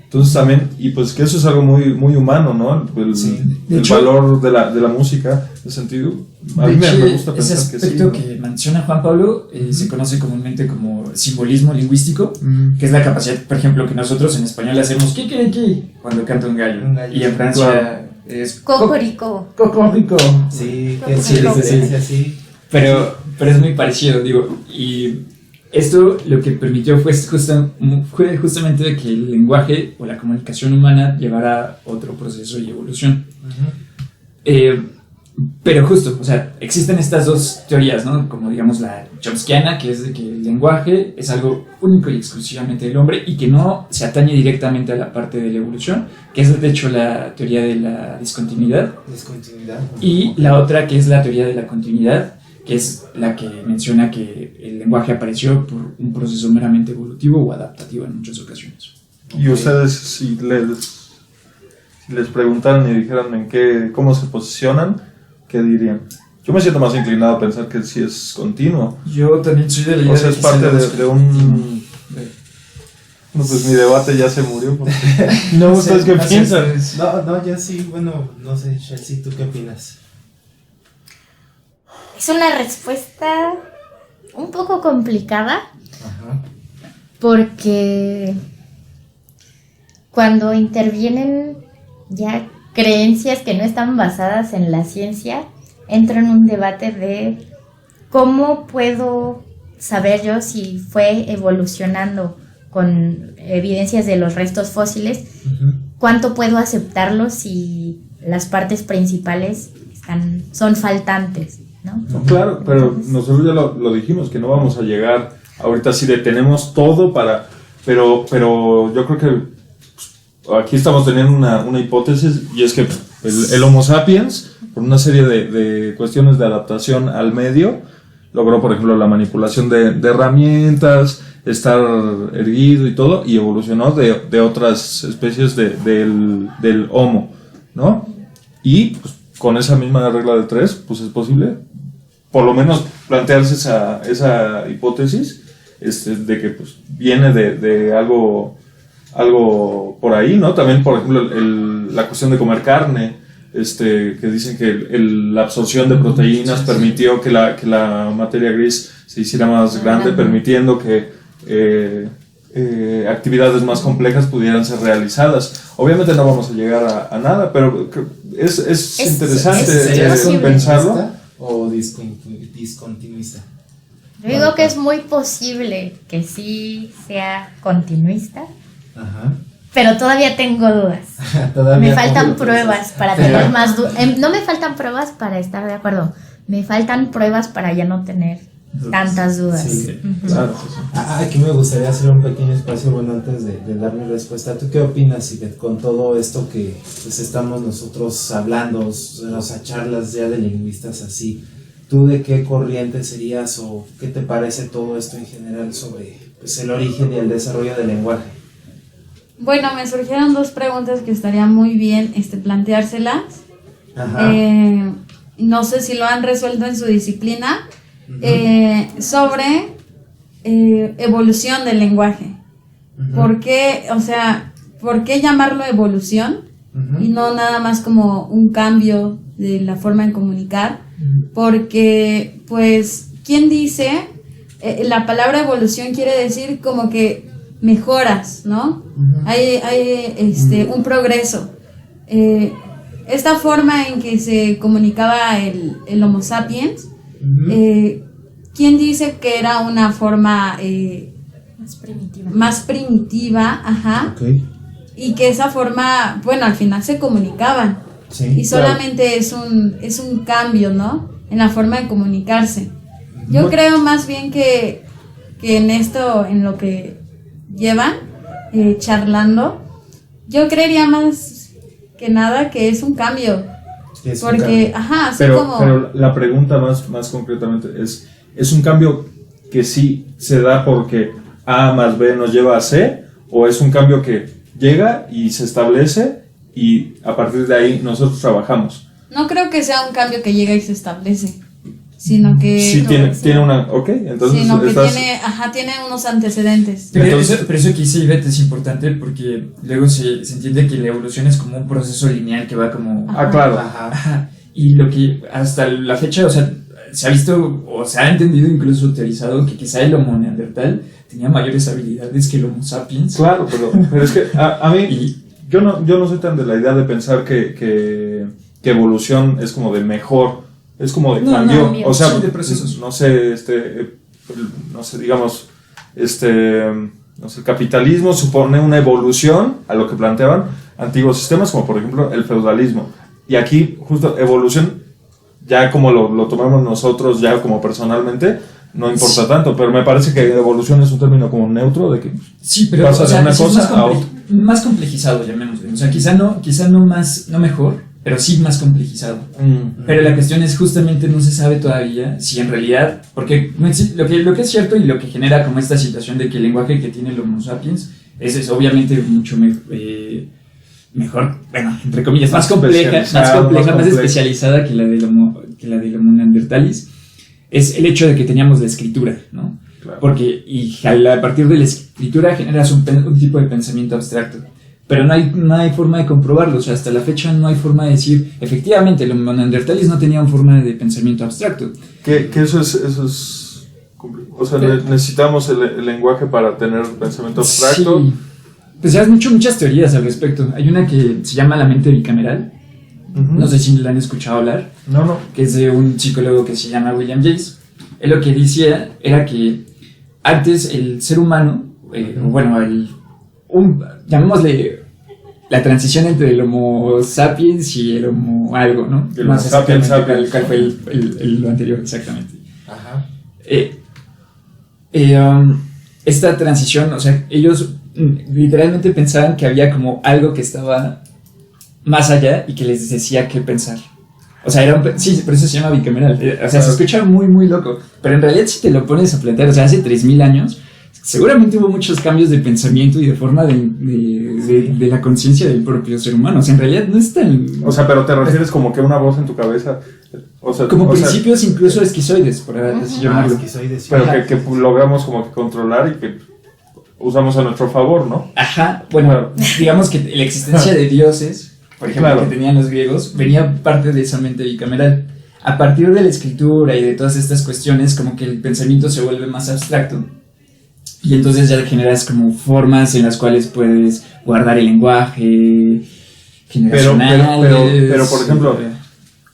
Entonces también, y pues que eso es algo muy, muy humano, ¿no? El valor de la música, en ese sentido. A mí me gusta pensar ese que sí. aspecto ¿no? que menciona Juan Pablo se conoce comúnmente como simbolismo lingüístico, que es la capacidad, por ejemplo, que nosotros en español hacemos ki cuando canta un gallo. Y en Francia es Cocorico. cocorico. Sí, que sí, así. Pero es muy parecido, digo, y esto lo que permitió fue justamente que el lenguaje o la comunicación humana llevara a otro proceso y evolución. Pero justo, o sea, existen estas dos teorías, ¿no? Como digamos la chomskiana, que es de que el lenguaje es algo único y exclusivamente del hombre y que no se atañe directamente a la parte de la evolución, que es de hecho la teoría de la discontinuidad. Y la otra que es la teoría de la continuidad, que es la que menciona que el lenguaje apareció por un proceso meramente evolutivo o adaptativo en muchas ocasiones. Y ustedes, si les preguntaran y dijeran cómo se posicionan, ¿qué dirían? Yo me siento más inclinado a pensar que sí es continuo. Yo también soy de la idea. O sea, es parte de un... No, pues mi debate ya se murió. Porque... No, ¿ustedes qué piensan? No, yo sí, bueno, no sé, Chelsea, ¿tú qué opinas? Es una respuesta un poco complicada. Ajá. Porque cuando intervienen ya creencias que no están basadas en la ciencia, entro en un debate de cómo puedo saber yo si fue evolucionando con evidencias de los restos fósiles, cuánto puedo aceptarlo si las partes principales son faltantes, ¿no? No, claro, pero nosotros ya lo dijimos, que no vamos a llegar ahorita si detenemos todo para... Pero yo creo que aquí estamos teniendo una hipótesis, y es que el Homo sapiens, por una serie de cuestiones de adaptación al medio, logró, por ejemplo, la manipulación de herramientas, estar erguido y todo, y evolucionó de otras especies del Homo, ¿no? Y pues, con esa misma regla de 3, pues es posible, por lo menos, plantearse esa hipótesis de que pues, viene de algo por ahí, ¿no? También, por ejemplo, la cuestión de comer carne, que dicen que la absorción de proteínas permitió que la materia gris se hiciera más grande, permitiendo que actividades más complejas pudieran ser realizadas. Obviamente no vamos a llegar a nada, pero es interesante pensarlo. ¿O discontinuista? Yo digo que es muy posible que sí sea continuista. Ajá. Pero todavía tengo dudas. Me faltan pruebas para tener más dudas. No me faltan pruebas para estar de acuerdo. Me faltan pruebas para ya no tener tantas dudas. Sí, claro. Aquí me gustaría hacer un pequeño espacio, bueno, antes de dar mi respuesta. ¿Tú qué opinas, Ivette, con todo esto que pues, estamos nosotros hablando, o sea, charlas ya de lingüistas así? ¿Tú de qué corriente serías o qué te parece todo esto en general sobre pues, el origen y el desarrollo del lenguaje? Bueno, me surgieron dos preguntas que estaría muy bien planteárselas. Ajá. No sé si lo han resuelto en su disciplina. Sobre evolución del lenguaje. ¿Por qué llamarlo evolución y no nada más como un cambio de la forma de comunicar? Porque, pues, ¿quién dice? La palabra evolución quiere decir como que mejoras, ¿no? Hay un progreso. Esta forma en que se comunicaba el Homo sapiens ¿quién dice que era una forma más primitiva, ajá, Ok. y que esa forma, bueno, al final se comunicaban, Sí, y solamente es un cambio, ¿no? En la forma de comunicarse. Yo creo más bien que en esto, en lo que llevan charlando, yo creería más que nada que es un cambio. Sí, es un Porque, cambio. ajá, así Pero, como... pero la pregunta más concretamente es un cambio que sí se da porque A más B nos lleva a C, o es un cambio que llega y se establece y a partir de ahí nosotros trabajamos. No creo que sea un cambio que llega y se establece, sino que... Sí, tiene una... Ok, entonces sino que estás... tiene unos antecedentes. Pero Entonces- eso que dice Ivette es importante porque luego se entiende que la evolución es como un proceso lineal que va como... Ah, claro. Ajá. Ajá. Y lo que hasta la fecha, o sea, se ha visto o se ha entendido, incluso teorizado, que quizá el Homo neandertal tenía mayores habilidades que el Homo sapiens. Claro, pero es que a mí... Y Yo no soy tan de la idea de pensar que evolución es como de mejor, es como de No, cambio, no, o sea, sí, de procesos. no sé, digamos, no sé, el capitalismo supone una evolución a lo que planteaban antiguos sistemas, como por ejemplo el feudalismo, y aquí justo evolución, ya como lo tomamos nosotros, ya como personalmente, no importa tanto, pero me parece que evolución es un término como neutro, de que sí, pero pasa o sea, de una sí es cosa a otra. más complejizado, llamémosle. O sea, quizá no mejor, pero sí más complejizado. Pero la cuestión es justamente no se sabe todavía si en realidad, porque no existe, lo que es cierto y lo que genera como esta situación de que el lenguaje que tiene el Homo sapiens es obviamente mucho mejor, bueno, entre comillas, más compleja, más especializada que la del Homo neandertalis, es el hecho de que teníamos la escritura, ¿no? Claro. Porque a partir de la escritura generas un tipo de pensamiento abstracto. Pero no hay forma de comprobarlo, o sea, hasta la fecha no hay forma de decir, efectivamente, el Homo neanderthalis no tenía una forma de pensamiento abstracto. Que eso es o sea, necesitamos el lenguaje para tener pensamiento abstracto. Sí. Pues hay muchas teorías al respecto. Hay una que se llama la mente bicameral. Ujú. No sé si la han escuchado hablar. No. Que es de un psicólogo que se llama William James. Él lo que decía era que antes el ser humano, llamémosle la transición entre el Homo sapiens y el Homo algo, ¿no? El Homo sapiens sapiens. ¿Cuál fue lo anterior exactamente? Ajá. Esta transición, o sea, ellos literalmente pensaban que había como algo que estaba más allá y que les decía qué pensar. O sea, sí, por eso se llama bicameral. O sea, se escucha muy, muy loco. Pero en realidad, si te lo pones a plantear, o sea, hace 3000 años, seguramente hubo muchos cambios de pensamiento y de forma de la conciencia del propio ser humano. O sea, en realidad no es tan... O sea, pero te refieres como que una voz en tu cabeza. O sea, como principios incluso esquizoides, por así llamarlo. Esquizoides, sí. pero que logramos como que controlar y que usamos a nuestro favor, ¿no? Ajá, bueno, digamos que la existencia de dioses, por ejemplo, Claro. que tenían los griegos, venía parte de esa mente bicameral. A partir de la escritura y de todas estas cuestiones, como que el pensamiento se vuelve más abstracto. Y entonces ya generas como formas en las cuales puedes guardar el lenguaje generacional. Pero por ejemplo,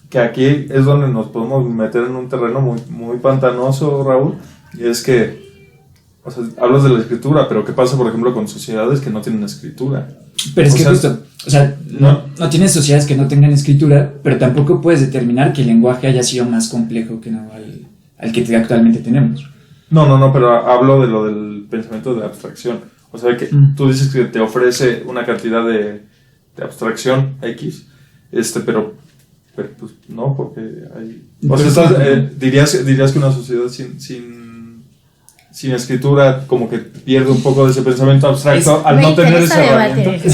que aquí es donde nos podemos meter en un terreno muy, muy pantanoso, Raúl, y es que, o sea, hablas de la escritura, pero ¿qué pasa, por ejemplo, con sociedades que no tienen escritura? Pero es O que sea, justo, o sea, no tienes sociedades que no tengan escritura, pero tampoco puedes determinar que el lenguaje haya sido más complejo que al que actualmente tenemos. No, pero hablo de lo del pensamiento de abstracción. O sea, que tú dices que te ofrece una cantidad de abstracción X, pero pues no, porque hay... O sea, dirías que una sociedad sin escritura como que pierde un poco de ese pensamiento abstracto al no tener ese herramienta.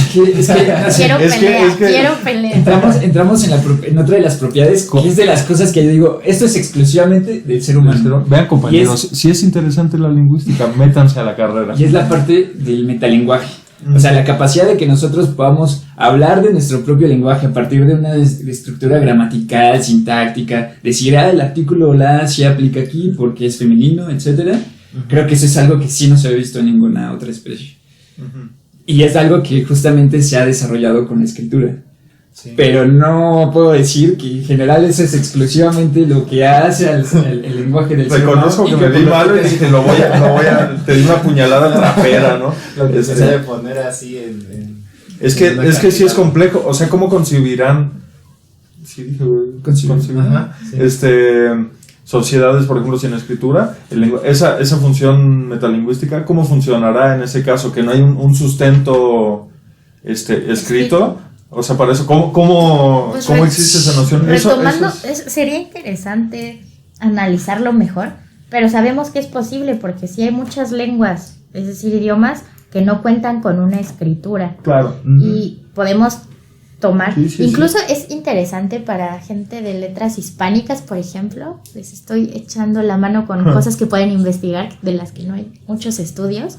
Quiero pelear. Entramos en otra de las propiedades, que es de las cosas que yo digo, esto es exclusivamente del ser humano. Vean, compañeros, si es interesante la lingüística, métanse a la carrera. Y es la parte del metalenguaje. O sea, la capacidad de que nosotros podamos hablar de nuestro propio lenguaje a partir de una estructura gramatical, sintáctica, decir, el artículo la se aplica aquí porque es femenino, etcétera. Creo que eso es algo que sí no se ha visto en ninguna otra especie. Y es algo que justamente se ha desarrollado con la escritura. Sí. Pero no puedo decir que en general eso es exclusivamente lo que hace el lenguaje del ser humano. Reconozco que me di mal y dije, te di una puñalada trapera, ¿no? Lo que se debe poner así Es que sí es complejo, o sea, ¿cómo concebirán? Sí, dije, concebirán. Ajá, sí. Sociedades, por ejemplo, sin escritura, esa función metalingüística, ¿cómo funcionará en ese caso? Que no hay un sustento escrito. O sea, para eso, ¿cómo existe esa noción? Retomando, sería interesante analizarlo mejor, pero sabemos que es posible porque sí hay muchas lenguas, es decir, idiomas que no cuentan con una escritura. Claro. Y podemos tomar, Sí, incluso es interesante para gente de letras hispánicas, por ejemplo, les estoy echando la mano con cosas que pueden investigar, de las que no hay muchos estudios.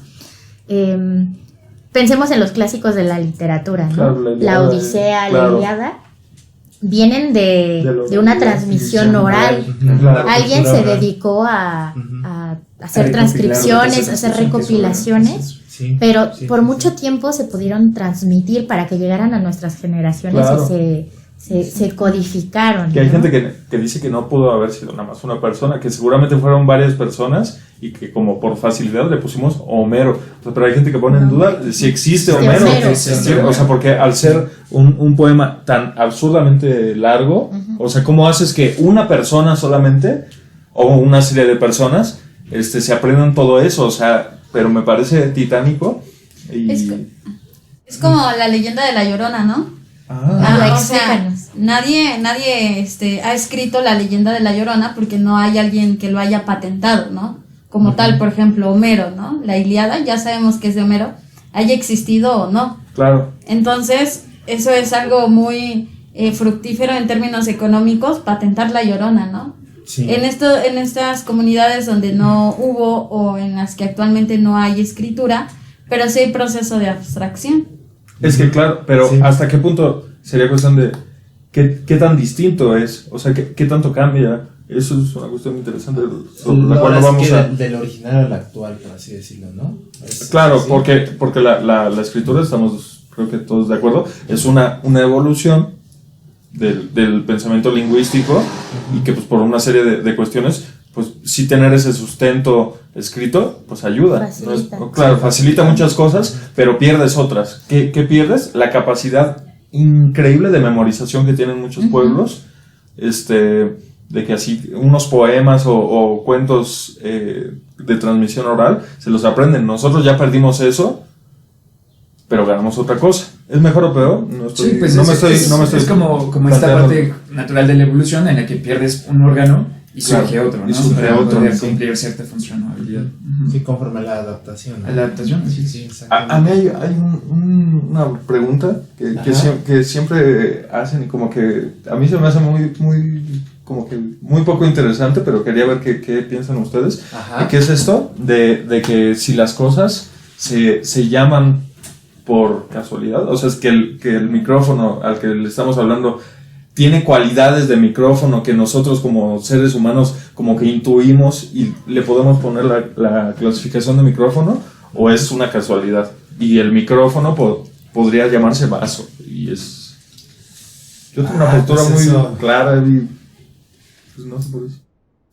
Pensemos en los clásicos de la literatura, ¿no? Claro, la Odisea, claro. la Ilíada, vienen de una transmisión oral. Claro, Alguien se oral. dedicó a hacer recopilar transcripciones, a hacer lo que es recopilaciones. Sí, Pero sí, por sí, mucho sí. tiempo se pudieron transmitir para que llegaran a nuestras generaciones Claro. y se codificaron. Que hay ¿no? gente que dice que no pudo haber sido nada más una persona, que seguramente fueron varias personas y que como por facilidad le pusimos Homero. O sea, pero hay gente que pone en duda si existe Homero. Homero. O sea, porque al ser un poema tan absurdamente largo, o sea, ¿cómo haces que una persona solamente o una serie de personas se aprendan todo eso? O sea, pero me parece titánico. Y... Es como la leyenda de la Llorona, ¿no? Ah, O sea, explícanos. nadie ha escrito la leyenda de la Llorona porque no hay alguien que lo haya patentado, ¿no? Como tal, por ejemplo, Homero, ¿no? La Ilíada, ya sabemos que es de Homero, haya existido o no. Claro. Entonces, eso es algo muy fructífero en términos económicos, patentar la Llorona, ¿no? Sí. En estas comunidades donde no hubo o en las que actualmente no hay escritura, pero sí hay proceso de abstracción. Es que claro, pero Sí. ¿hasta qué punto sería cuestión de qué tan distinto es? O sea, ¿qué tanto cambia? Eso es una cuestión interesante sobre la cual no vamos a... Del original al actual, por así decirlo, ¿no? Claro, Sí. porque la escritura, estamos creo que todos de acuerdo, es una evolución del pensamiento lingüístico y que pues por una serie de cuestiones, pues sí tener ese sustento escrito, pues ayuda. Facilita. Claro, facilita muchas cosas, pero pierdes otras. ¿Qué pierdes? La capacidad increíble de memorización que tienen muchos pueblos, de que así unos poemas o cuentos de transmisión oral se los aprenden. Nosotros ya perdimos eso, pero ganamos otra cosa. ¿Es mejor o peor? No estoy, Sí, pues no es, me estoy, es- no me estoy es como esta planteando. parte natural de la evolución en la que pierdes un órgano y Claro, surge otro, ¿no? y surge Para otro, poder sí. cumplir cierta función o habilidad. Sí, conforme a la adaptación, ¿no? A la adaptación, sí. Sí, A mí hay una pregunta que Ajá. que siempre hacen y como que a mí se me hace como que muy poco interesante, pero quería ver qué piensan ustedes. Ajá. ¿Qué es esto de que si las cosas se llaman por casualidad? O sea, es que el micrófono al que le estamos hablando tiene cualidades de micrófono que nosotros como seres humanos como que intuimos y le podemos poner la clasificación de micrófono, o es una casualidad. Y el micrófono podría llamarse vaso. Y es... Yo tengo una postura pues muy eso. clara y... Pues no sé por eso.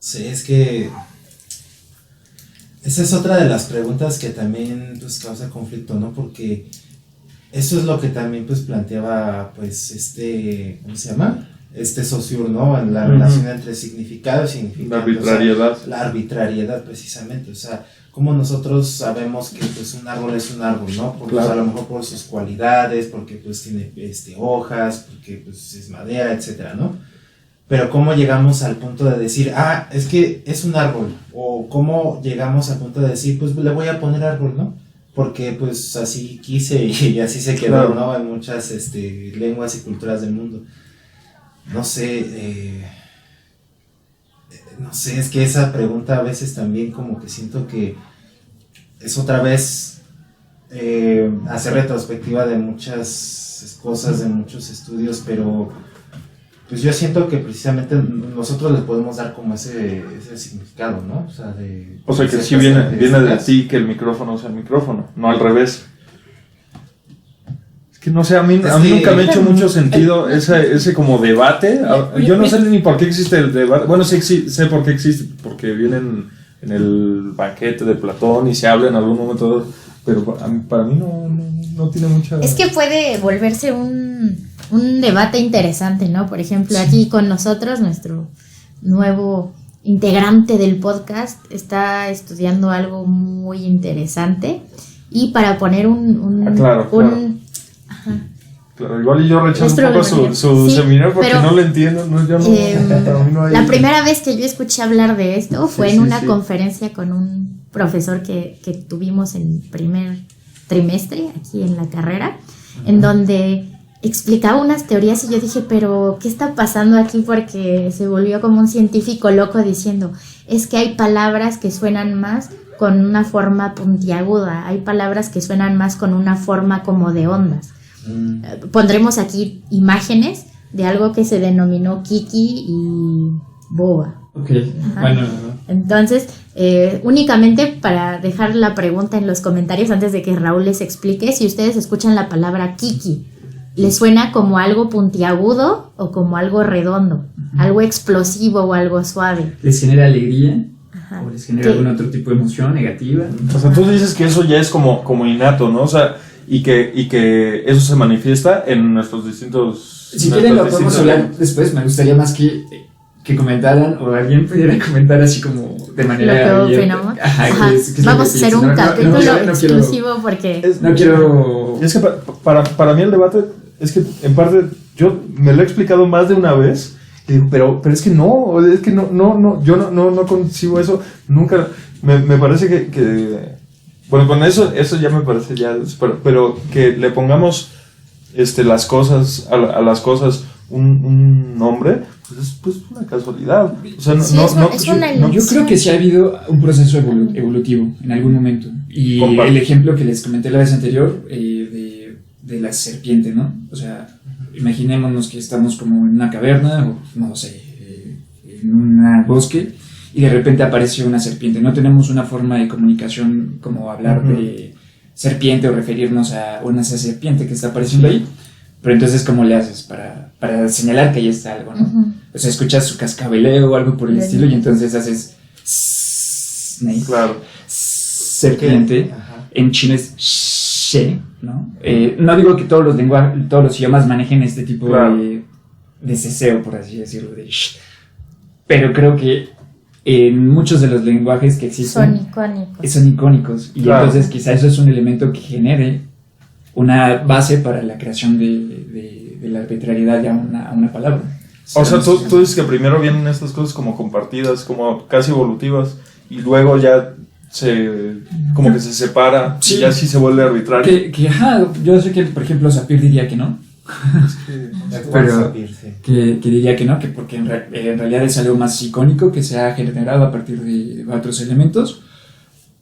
Sí, es que esa es otra de las preguntas que también pues causa conflicto, ¿no? Porque eso es lo que también pues planteaba pues ¿cómo se llama? Saussure, ¿no? En la Ujú. relación entre significado y significado. La arbitrariedad. O sea, la arbitrariedad precisamente, o sea, como nosotros sabemos que pues un árbol es un árbol, ¿no? Porque Claro. pues, a lo mejor por sus cualidades, porque pues tiene hojas, porque pues es madera, etcétera, ¿no? Pero cómo llegamos al punto de decir, es que es un árbol, o cómo llegamos al punto de decir, pues le voy a poner árbol, ¿no? Porque pues así quise y así se quedó, Claro. ¿no? En muchas lenguas y culturas del mundo. No sé, no sé, es que esa pregunta a veces también como que siento que es otra vez hacer retrospectiva de muchas cosas, de muchos estudios, pero pues yo siento que precisamente nosotros le podemos dar como ese significado, ¿no? O sea, Que sí viene de ti que el micrófono sea el micrófono, no al revés. Es que no sé, a mí nunca me ha hecho mucho sentido ese como debate. Yo no sé ni por qué existe el debate. Bueno, sí sé por qué existe, porque vienen en el banquete de Platón y se habla en algún momento, pero para mí no tiene mucha... Es que puede volverse un debate interesante, ¿no? Por ejemplo, aquí con nosotros, nuestro nuevo integrante del podcast está estudiando algo muy interesante y para poner Claro. Claro, igual yo rechazo un poco su seminario porque no lo entiendo. La primera vez que yo escuché hablar de esto fue en una conferencia con un profesor que tuvimos en primer trimestre aquí en la carrera, en donde explicaba unas teorías y yo dije, pero ¿qué está pasando aquí? Porque se volvió como un científico loco diciendo, es que hay palabras que suenan más con una forma puntiaguda, hay palabras que suenan más con una forma como de ondas. Pondremos aquí imágenes de algo que se denominó Kiki y Boba. Ok, bueno. Entonces, únicamente para dejar la pregunta en los comentarios antes de que Raúl les explique, si ustedes escuchan la palabra Kiki, ¿les suena como algo puntiagudo o como algo redondo? Algo explosivo o algo suave. ¿Les genera alegría? ¿O les genera algún otro tipo de emoción negativa? O sea, tú dices que eso ya es como innato, ¿no? O sea, y que eso se manifiesta en nuestros distintos... Si quieren lo podemos hablar después, me gustaría más que comentaran o alguien pudiera comentar así como de manera... Lo que opinamos. Vamos a hacer un capítulo exclusivo porque... No quiero... Es que para mí el debate es que en parte yo me lo he explicado más de una vez y digo, pero es que no, yo no concibo eso, nunca, me parece que bueno, con eso ya me parece ya, pero que le pongamos las cosas a las cosas un nombre, pues es una casualidad. O sea, yo creo que sí ha habido un proceso evolutivo en algún momento. Y el ejemplo que les comenté la vez anterior de la serpiente, ¿no? O sea, imaginémonos que estamos como en una caverna o no sé, en un bosque y de repente aparece una serpiente. No tenemos una forma de comunicación como hablar de serpiente o referirnos a una serpiente que está apareciendo ahí. Pero entonces, ¿cómo le haces para señalar que ahí está algo, no? O sea, escuchas su cascabeleo o algo por el estilo y entonces haces snake, serpiente. En chino es she, ¿no? No digo que todos los idiomas manejen este tipo de ceseo, por así decirlo, de sh, pero creo que en muchos de los lenguajes que existen son icónicos y entonces quizá eso es un elemento que genere una base para la creación de la arbitrariedad a una palabra. O sea, tú dices que primero vienen estas cosas como compartidas, como casi evolutivas, y luego ya como que se separa, y ya sí se vuelve arbitrario. Yo sé que, por ejemplo, Sapir diría que no. Pero que diría que no, que porque en realidad es algo más icónico que se ha generado a partir de otros elementos.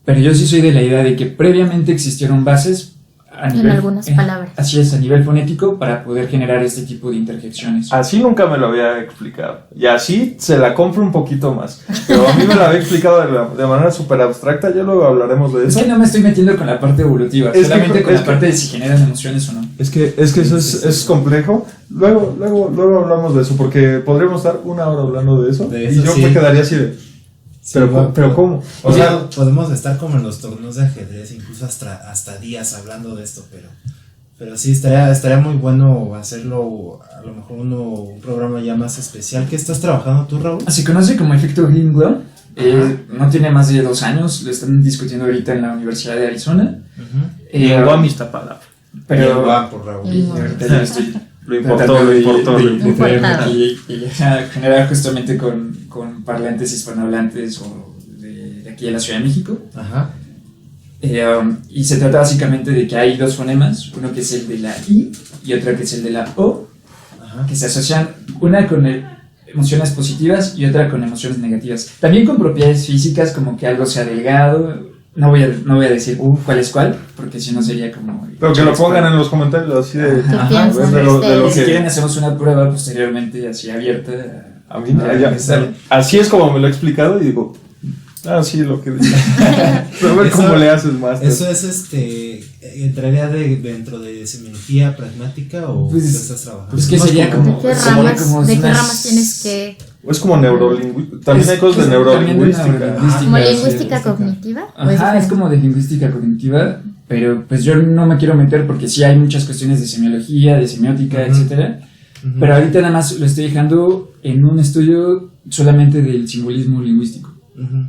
Pero yo sí soy de la idea de que previamente existieron bases en algunas palabras. Así es, a nivel fonético, para poder generar este tipo de interjecciones. Así nunca me lo había explicado. Y así se la compro un poquito más. Pero a mí me la había explicado de manera súper abstracta. Ya luego hablaremos de eso. Es que no me estoy metiendo con la parte evolutiva, solamente con la parte de si generan emociones o no. Es que eso es complejo. Luego hablamos de eso, porque podríamos estar una hora hablando de eso. Y yo me quedaría así de... Pero ¿cómo? O sea, podemos estar como en los torneos de ajedrez, incluso hasta días hablando de esto, pero sí, estaría muy bueno hacerlo, a lo mejor un programa ya más especial. ¿Qué estás trabajando tú, Raúl? Se conoce como efecto Green-Glenn. No tiene más de 2 años, lo están discutiendo ahorita en la Universidad de Arizona. Y en Guam Iztapalapa. Pero por Raúl. Ahorita ya estoy... Lo importó. Y generar justamente con parlantes hispanohablantes o de aquí de la Ciudad de México. Ajá. Y se trata básicamente de que hay 2 fonemas, uno que es el de la I y otro que es el de la O, que se asocian una con emociones positivas y otra con emociones negativas. También con propiedades físicas, como que algo sea delgado. No voy a decir cuál es cuál, porque si no sería como... Pero que lo pongan en los comentarios así de... Si quieren hacemos una prueba posteriormente así abierta. Así es como me lo he explicado y digo, Ah, sí, lo que dices. Pero a ver Eso- cómo le haces más. ¿Eso es entraría dentro de semiología pragmática o Pues- qué estás trabajando? pues que Más sería ¿De como- qué sería como ramas, unas- tienes que...? Es como neurolingüística. También hay cosas de neurolingüística. ¿Como sí, lingüística cognitiva? ¿O es Ajá, es diferente? como de lingüística cognitiva, pero pues yo no me quiero meter porque sí hay muchas cuestiones de semiología, de semiótica, Ujú. etcétera. Ujú. Pero ahorita nada más lo estoy dejando en un estudio solamente del simbolismo lingüístico, Ujú.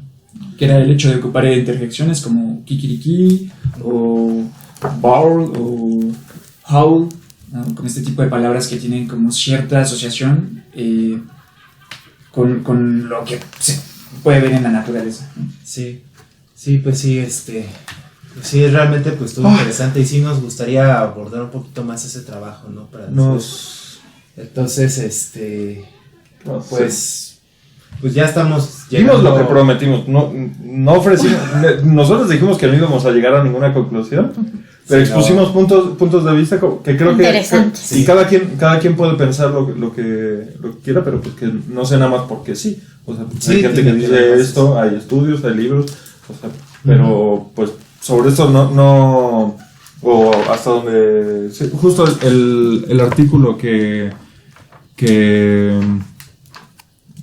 que era el hecho de ocupar interjecciones como kikiriki o bawl o howl, ¿no? Con este tipo de palabras que tienen como cierta asociación con lo que se puede ver en la naturaleza, ¿no? Sí, sí, pues sí, sí, realmente pues estuvo interesante y sí nos gustaría abordar un poquito más ese trabajo, ¿no? Para después. Entonces, pues ya estamos Dimos lo que prometimos. No ofrecimos. Nosotros dijimos que no íbamos a llegar a ninguna conclusión. Pero Sí, expusimos puntos de vista que creo que. Interesantes. Y cada quien puede pensar lo que quiera, pero pues que no sea nada más porque sí. O sea, Sí, hay gente que tiene que dice ver esto, hay estudios, hay libros. O sea, pero pues sobre esto no. O hasta donde. Sí, justo el artículo que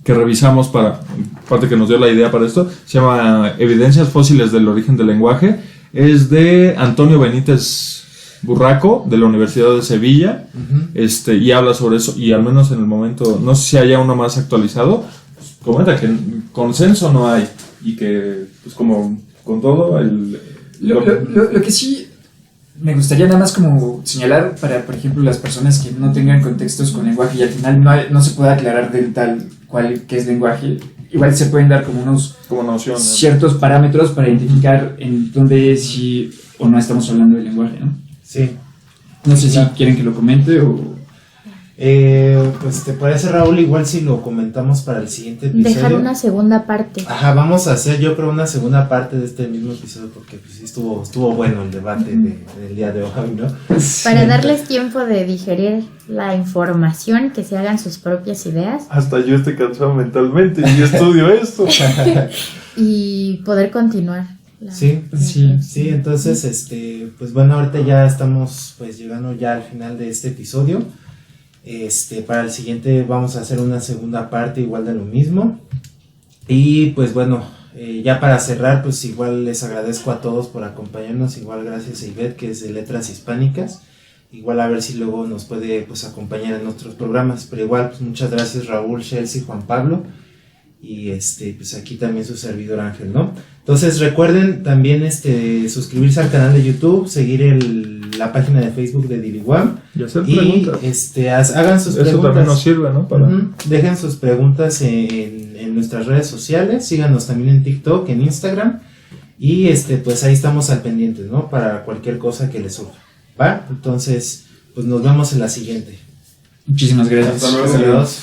revisamos parte que nos dio la idea para esto, se llama Evidencias fósiles del origen del lenguaje, es de Antonio Benítez Burraco, de la Universidad de Sevilla, y habla sobre eso, y al menos en el momento, no sé si haya uno más actualizado, pues, comenta que consenso no hay, y que, pues como con todo, Lo que sí me gustaría nada más como señalar para, por ejemplo, las personas que no tengan contextos con lenguaje y al final no se pueda aclarar del tal cual que es lenguaje, igual se pueden dar como unos como noción, ¿no? ciertos parámetros para identificar en dónde sí o no estamos hablando de lenguaje, ¿no? Sí. No sé si quieren que lo comente o... Pues te parece, Raúl, igual si lo comentamos para el siguiente episodio. Dejar una segunda parte. Ajá, vamos a hacer yo creo una segunda parte de este mismo episodio porque pues sí estuvo bueno el debate del día de hoy, ¿no? Para darles tiempo de digerir la información, que se hagan sus propias ideas Hasta yo estoy cansado mentalmente y yo estudio esto. y poder continuar. Sí, Sí. sí, entonces, pues bueno, ahorita ya estamos pues llegando ya al final de este episodio. Para el siguiente vamos a hacer una segunda parte igual de lo mismo. Y pues bueno, ya para cerrar, pues igual les agradezco a todos por acompañarnos. Igual gracias a Ivette, que es de Letras Hispánicas. Igual a ver si luego nos puede pues acompañar en otros programas. Pero igual, pues muchas gracias Raúl, Chelsea, Juan Pablo. Y pues aquí también su servidor Ángel, ¿no? Entonces recuerden también suscribirse al canal de YouTube, seguir la página de Facebook de Diliwam. Y hacer Y preguntas. hagan sus Eso preguntas. también nos sirve, ¿no? Para... Dejen sus preguntas en nuestras redes sociales. Síganos también en TikTok, en Instagram. Y pues ahí estamos al pendiente, ¿no? Para cualquier cosa que les surja. ¿Va? Entonces, pues nos vemos en la siguiente. Muchísimas gracias. Hasta luego. Adiós.